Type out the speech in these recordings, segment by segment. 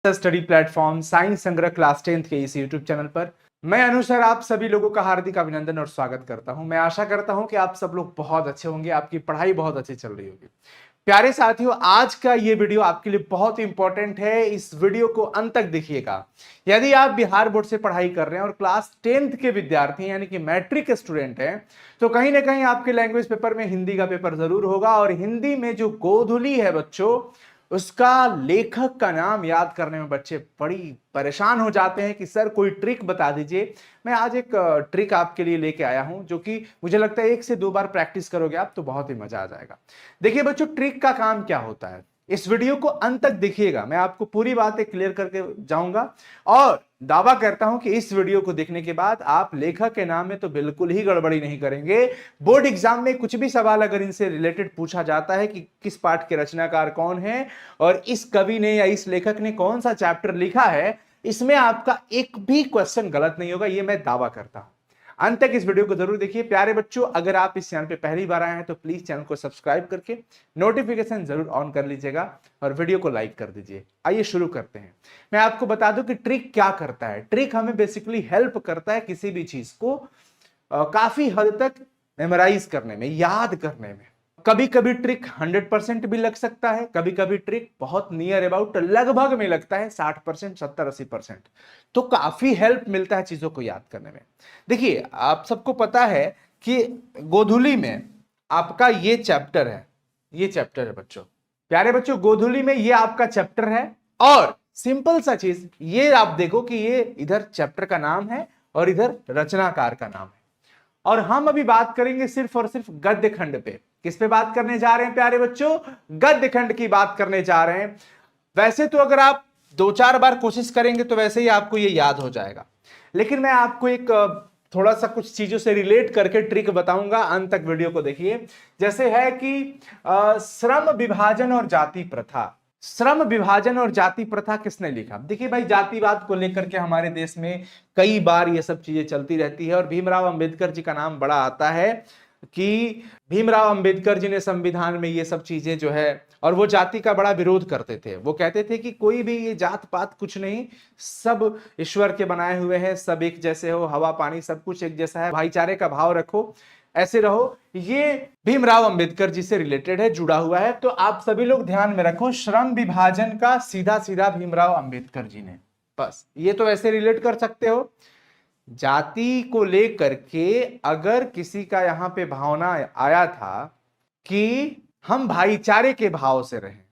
Study platform science संग्रह class 10th के इस यूट्यूब चैनल पर मैं अनुसार आप सभी लोगों का हार्दिक अभिनंदन और स्वागत करता हूं। मैं आशा करता हूं कि आप सब लोग बहुत अच्छे होंगे, आपकी पढ़ाई बहुत अच्छी चल रही होगी। प्यारे साथियों, आज का ये वीडियो आपके लिए बहुत इंपॉर्टेंट है। इस वीडियो को अंत तक देखिएगा। यदि आप बिहार बोर्ड से पढ़ाई कर रहे हैं और क्लास 10th के विद्यार्थी यानी कि मैट्रिक स्टूडेंट हैं, तो कहीं ना कहीं आपके लैंग्वेज पेपर में हिंदी का पेपर जरूर होगा। और हिंदी में जो गोधुली है बच्चों, उसका लेखक का नाम याद करने में बच्चे बड़ी परेशान हो जाते हैं कि सर कोई ट्रिक बता दीजिए। मैं आज एक ट्रिक आपके लिए लेके आया हूं, जो कि मुझे लगता है 1 से 2 बार प्रैक्टिस करोगे आप तो बहुत ही मजा आ जाएगा। देखिए बच्चों, ट्रिक का काम क्या होता है, इस वीडियो को अंत तक देखिएगा। मैं आपको पूरी बातें क्लियर करके जाऊंगा और दावा करता हूं कि इस वीडियो को देखने के बाद आप लेखक के नाम में तो बिल्कुल ही गड़बड़ी नहीं करेंगे। बोर्ड एग्जाम में कुछ भी सवाल अगर इनसे रिलेटेड पूछा जाता है कि किस पाठ के रचनाकार कौन है और इस कवि ने या इस लेखक ने कौन सा चैप्टर लिखा है, इसमें आपका एक भी क्वेश्चन गलत नहीं होगा, यह मैं दावा करता हूं। अंत तक इस वीडियो को जरूर देखिए। प्यारे बच्चों, अगर आप इस चैनल पे पहली बार आए हैं तो प्लीज चैनल को सब्सक्राइब करके नोटिफिकेशन जरूर ऑन कर लीजिएगा और वीडियो को लाइक कर दीजिए। आइए शुरू करते हैं। मैं आपको बता दूं कि ट्रिक क्या करता है। ट्रिक हमें बेसिकली हेल्प करता है किसी भी चीज को काफी हद तक मेमोराइज करने में, याद करने में। कभी कभी ट्रिक 100% भी लग सकता है, कभी कभी ट्रिक बहुत नियर अबाउट लगभग में लगता है 60%, 70-80%। तो काफी हेल्प मिलता है चीजों को याद करने में। देखिए, आप सबको पता है कि गोधुली में आपका ये चैप्टर है, ये चैप्टर है बच्चों। प्यारे बच्चों, गोधुली में ये आपका चैप्टर है और सिंपल सा चीज ये आप देखो कि ये इधर चैप्टर का नाम है और इधर रचनाकार का नाम है। और हम अभी बात करेंगे सिर्फ और सिर्फ गद्य खंड पे। किस पे बात करने जा रहे हैं प्यारे बच्चों? गद्य खंड की बात करने जा रहे हैं। वैसे तो अगर आप 2-4 बार कोशिश करेंगे तो वैसे ही आपको ये याद हो जाएगा, लेकिन मैं आपको एक थोड़ा सा कुछ चीजों से रिलेट करके ट्रिक बताऊंगा। अंत तक वीडियो को देखिए। जैसे है कि श्रम विभाजन और जाति प्रथा। श्रम विभाजन और जाति प्रथा किसने लिखा? देखिए भाई, जातिवाद को लेकर के हमारे देश में कई बार ये सब चीजें चलती रहती है और भीमराव अंबेडकर जी का नाम बड़ा आता है कि भीमराव अंबेडकर जी ने संविधान में ये सब चीजें जो है, और वो जाति का बड़ा विरोध करते थे। वो कहते थे कि कोई भी ये जात पात कुछ नहीं, सब ईश्वर के बनाए हुए हैं, सब एक जैसे हो, हवा पानी सब कुछ एक जैसा है, भाईचारे का भाव रखो, ऐसे रहो। ये भीमराव अंबेडकर जी से रिलेटेड है, जुड़ा हुआ है। तो आप सभी लोग ध्यान में रखो, श्रम विभाजन का सीधा सीधा भीमराव अंबेडकर जी ने, बस ये तो ऐसे रिलेट कर सकते हो। जाति को लेकर के अगर किसी का यहां पे भावना आया था कि हम भाईचारे के भाव से रहें,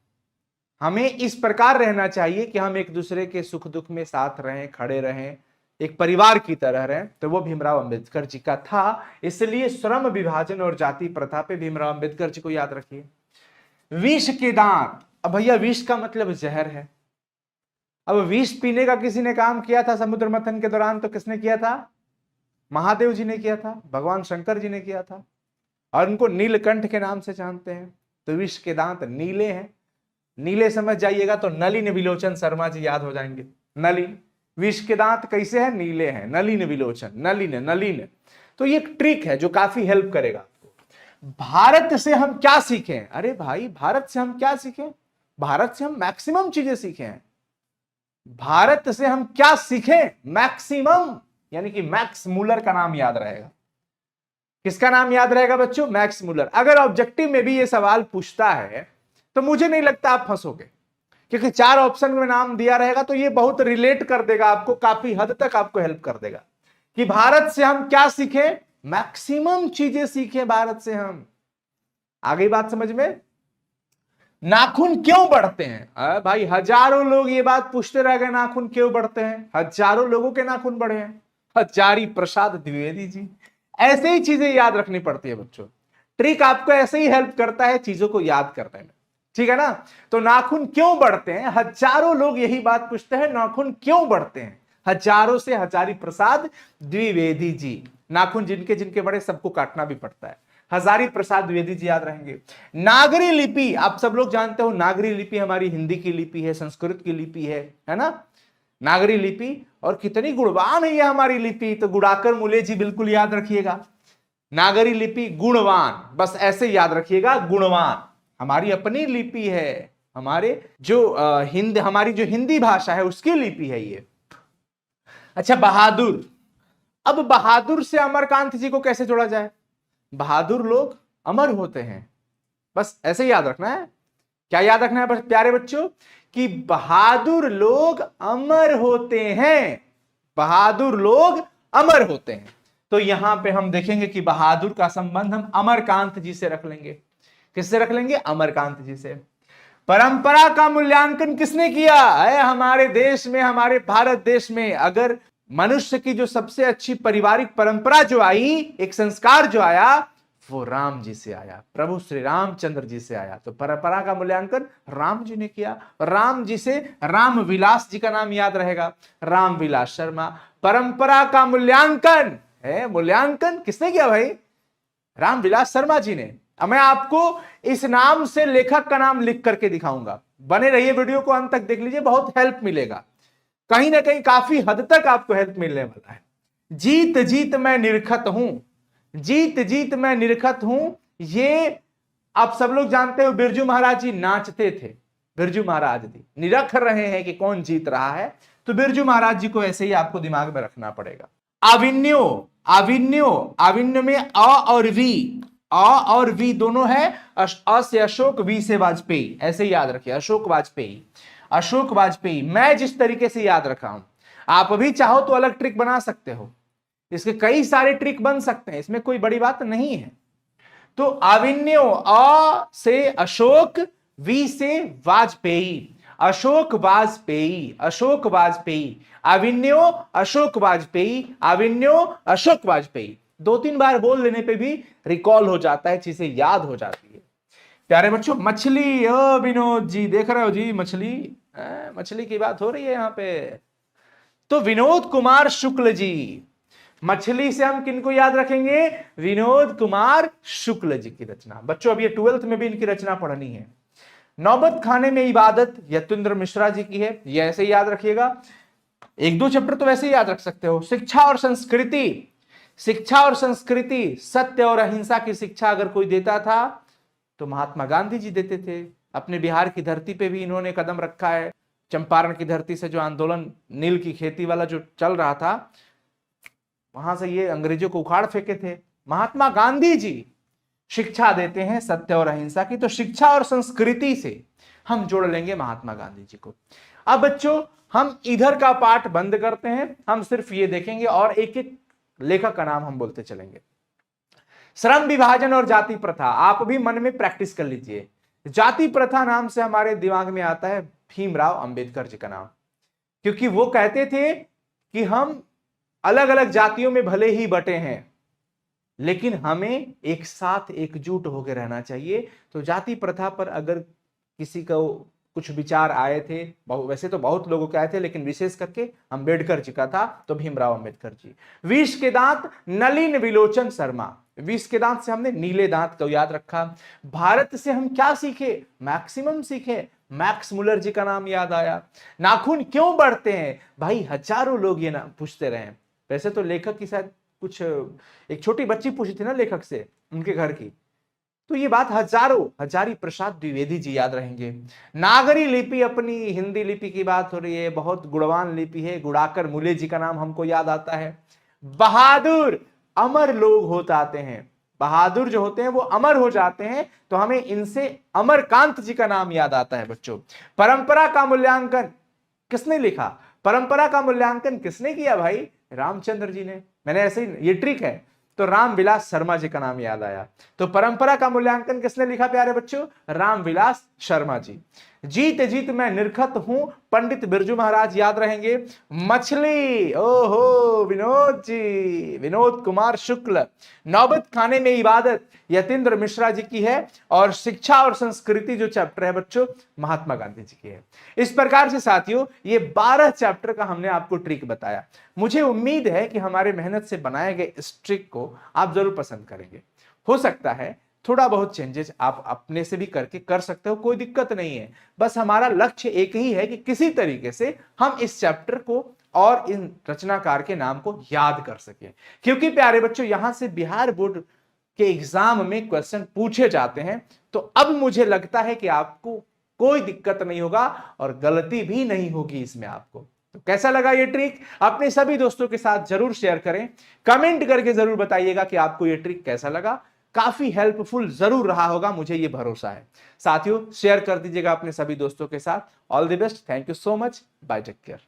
हमें इस प्रकार रहना चाहिए कि हम एक दूसरे के सुख दुख में साथ रहें, खड़े रहें, एक परिवार की तरह रहें, तो वो भीमराव अंबेडकर जी का था। इसलिए श्रम विभाजन और जाति प्रथा पे भीमराव अंबेडकर जी को याद रखिए। विष के दांत। अब भैया, विष का मतलब जहर है। अब विष पीने का किसी ने काम किया था समुद्र मंथन के दौरान, तो किसने किया था? महादेव जी ने किया था, भगवान शंकर जी ने किया था, और उनको नीलकंठ के नाम से जानते हैं। तो विष के दांत नीले हैं। नीले समझ जाइएगा तो नलिन विलोचन शर्मा जी याद हो जाएंगे। नलिन, विष के दांत कैसे हैं? नीले हैं। नलिन विलोचन, नलिन नलिन। तो ये एक ट्रिक है जो काफी हेल्प करेगा आपको। भारत से हम क्या सीखें? अरे भाई, भारत से हम क्या सीखें? भारत से हम मैक्सिमम चीजें सीखे हैं। भारत से हम क्या सीखें? मैक्सिमम, यानी कि मैक्स मूलर का नाम याद रहेगा। किसका नाम याद रहेगा बच्चों? Max Muller. अगर ऑब्जेक्टिव में भी ये सवाल पूछता है तो मुझे नहीं लगता आप फंसोगे, क्योंकि 4 ऑप्शन में नाम दिया रहेगा तो ये बहुत रिलेट कर देगा आपको, काफी हद तक आपको हेल्प कर देगा कि भारत से हम क्या सीखें? मैक्सिमम चीजें सीखें भारत से हम। आ गई बात समझ में? नाखून क्यों बढ़ते हैं? भाई, हजारों लोग ये बात पूछते रह गए, नाखून क्यों बढ़ते हैं? हजारों लोगों के नाखून बढ़े हैं। हजारी प्रसाद द्विवेदी जी। ऐसे ही चीजें याद रखनी पड़ती है बच्चों। ट्रिक आपको ऐसे ही हेल्प करता है चीजों को याद करने में, ठीक है ना? तो नाखून क्यों बढ़ते हैं? हजारों लोग यही बात पूछते हैं, नाखून क्यों बढ़ते हैं? हजारों से हजारी प्रसाद द्विवेदी जी। नाखून जिनके जिनके बड़े, सबको काटना भी पड़ता है। हजारी प्रसाद द्विवेदी जी याद रहेंगे। नागरी लिपि, आप सब लोग जानते हो नागरी लिपि हमारी हिंदी की लिपि है, संस्कृत की लिपि है ना? नागरी लिपि, और कितनी गुणवान है ये हमारी लिपि। तो गुणाकर मूले जी बिल्कुल याद रखिएगा। नागरी लिपि गुणवान, बस ऐसे याद रखिएगा, गुणवान। हमारी अपनी लिपि है, हमारे जो हमारी जो हिंदी भाषा है उसकी लिपि है ये। अच्छा, बहादुर। अब बहादुर से अमरकांत जी को कैसे जोड़ा जाए? बहादुर लोग अमर होते हैं, बस ऐसे ही याद रखना है। क्या याद रखना है बस प्यारे बच्चों? कि बहादुर लोग अमर होते हैं, बहादुर लोग अमर होते हैं। तो यहां पे हम देखेंगे कि बहादुर का संबंध हम अमरकांत जी से रख लेंगे। किससे रख लेंगे? अमरकांत जी से। परंपरा का मूल्यांकन किसने किया है? हमारे देश में, हमारे भारत देश में अगर मनुष्य की जो सबसे अच्छी पारिवारिक परंपरा जो आई, एक संस्कार जो आया, वो राम जी से आया, प्रभु श्री रामचंद्र जी से आया। तो परंपरा का मूल्यांकन राम जी ने किया। राम जी से राम विलास जी का नाम याद रहेगा, राम विलास शर्मा। परंपरा का मूल्यांकन है, मूल्यांकन किसने किया भाई? राम विलास शर्मा जी ने। अब मैं आपको इस नाम से लेखक का नाम लिख करके दिखाऊंगा। बने रहिए, वीडियो को अंत तक देख लीजिए, बहुत हेल्प मिलेगा, कहीं ना कहीं काफी हद तक आपको हेल्प मिलने वाला है। जीत जीत मैं निरखत हूं, जीत जीत मैं निरखत हूं, ये आप सब लोग जानते हो बिरजू महाराज जी नाचते थे। बिरजू महाराज जी निरख रहे हैं कि कौन जीत रहा है, तो बिरजू महाराज जी को ऐसे ही आपको दिमाग में रखना पड़ेगा। आविन्यो, आविन्यो, आविन्य में अ और वी, अ और वी दोनों है। अ से अशोक, वी से वाजपेयी, ऐसे ही याद रखिए, अशोक वाजपेयी, अशोक वाजपेयी। मैं जिस तरीके से याद रखा हूं, आप भी चाहो तो अलग ट्रिक बना सकते हो, इसके कई सारे ट्रिक बन सकते हैं, इसमें कोई बड़ी बात नहीं है। तो आविन्यो, अ से अशोक, वी से वाजपेयी, अशोक वाजपेयी, अशोक वाजपेयी, आविन्यो अशोक वाजपेयी, आविन्यो अशोक वाजपेयी। 2-3 बार बोल लेने पे भी रिकॉल हो जाता है, चीजें याद हो जाती है। प्यारे बच्चों, मछली, ओ विनोद जी देख रहे हो जी, मछली, मछली की बात हो रही है यहां पे। तो विनोद कुमार शुक्ल जी, मछली से हम किनको याद रखेंगे? विनोद कुमार शुक्ल जी की रचना। बच्चों अब ये 12th में भी इनकी रचना पढ़नी है। नौबत खाने में इबादत यतीन्द्र मिश्रा जी की है, ये ऐसे ही याद रखिएगा। 1-2 चैप्टर तो वैसे ही याद रख सकते हो। शिक्षा और संस्कृति, शिक्षा और संस्कृति, सत्य और अहिंसा की शिक्षा अगर कोई देता था तो महात्मा गांधी जी देते थे। अपने बिहार की धरती पे भी इन्होंने कदम रखा है। चंपारण की धरती से जो आंदोलन नील की खेती वाला जो चल रहा था, वहां से ये अंग्रेजों को उखाड़ फेंके थे महात्मा गांधी जी। शिक्षा देते हैं सत्य और अहिंसा की, तो शिक्षा और संस्कृति से हम जोड़ लेंगे महात्मा गांधी जी को। अब बच्चों हम इधर का पार्ट बंद करते हैं, हम सिर्फ ये देखेंगे और एक एक लेखक का नाम हम बोलते चलेंगे। श्रम विभाजन और जाति प्रथा, आप भी मन में प्रैक्टिस कर लीजिए। जाति प्रथा नाम से हमारे दिमाग में आता है भीमराव अंबेडकर जी का नाम, क्योंकि वो कहते थे कि हम अलग अलग जातियों में भले ही बटे हैं, लेकिन हमें एक साथ एकजुट होकर रहना चाहिए। तो जाति प्रथा पर अगर किसी को कुछ विचार आए थे, वैसे तो बहुत लोगों के आए थे, लेकिन विशेष करके अंबेडकर जी का था, तो भीमराव अंबेडकर जी। विष के दांत नलिन विलोचन शर्मा, विष के दांत से हमने नीले दांत को याद रखा। भारत से हम क्या सीखे? मैक्सिमम सीखे, मैक्स मुलर जी का नाम याद आया। नाखून क्यों बढ़ते हैं? भाई हजारों लोग ये ना पूछते रहे। वैसे तो लेखक की शायद कुछ, एक छोटी बच्ची पूछी थी ना लेखक से उनके घर की, तो ये बात हजारी प्रसाद द्विवेदी जी याद रहेंगे। नागरी लिपि, अपनी हिंदी लिपि की बात हो रही है, बहुत गुणवान लिपि है, गुड़ाकर मुले जी का नाम हमको याद आता है। बहादुर, अमर लोग होते आते हैं, बहादुर जो होते हैं वो अमर हो जाते हैं, तो हमें इनसे अमरकांत जी का नाम याद आता है बच्चों। परंपरा का मूल्यांकन किसने लिखा? परंपरा का मूल्यांकन किसने किया भाई? रामचंद्र जी ने। मैंने ऐसे ही, ये ट्रिक है, तो रामविलास शर्मा जी का नाम याद आया। तो परंपरा का मूल्यांकन किसने लिखा प्यारे बच्चों? रामविलास शर्मा जी। जीत जीत मैं निरखत हूं, पंडित बिरजू महाराज याद रहेंगे। मछली, ओहो विनोद जी, विनोद कुमार शुक्ल। नौबत खाने में इबादत यतीन्द्र मिश्रा जी की है। और शिक्षा और संस्कृति जो चैप्टर है बच्चों, महात्मा गांधी जी की है। इस प्रकार से साथियों ये 12 चैप्टर का हमने आपको ट्रिक बताया। मुझे उम्मीद है कि हमारे मेहनत से बनाए गए इस ट्रिक को आप जरूर पसंद करेंगे। हो सकता है थोड़ा बहुत चेंजेस आप अपने से भी करके कर सकते हो, कोई दिक्कत नहीं है। बस हमारा लक्ष्य एक ही है कि किसी तरीके से हम इस चैप्टर को और इन रचनाकार के नाम को याद कर सकें, क्योंकि प्यारे बच्चों यहां से बिहार बोर्ड के एग्जाम में क्वेश्चन पूछे जाते हैं। तो अब मुझे लगता है कि आपको कोई दिक्कत नहीं होगा और गलती भी नहीं होगी इसमें आपको। तो कैसा लगा ये ट्रिक, अपने सभी दोस्तों के साथ जरूर शेयर करें, कमेंट करके जरूर बताइएगा कि आपको ये ट्रिक कैसा लगा। काफी हेल्पफुल जरूर रहा होगा, मुझे ये भरोसा है। साथियों शेयर कर दीजिएगा अपने सभी दोस्तों के साथ। All the best, thank you so much, bye, take care.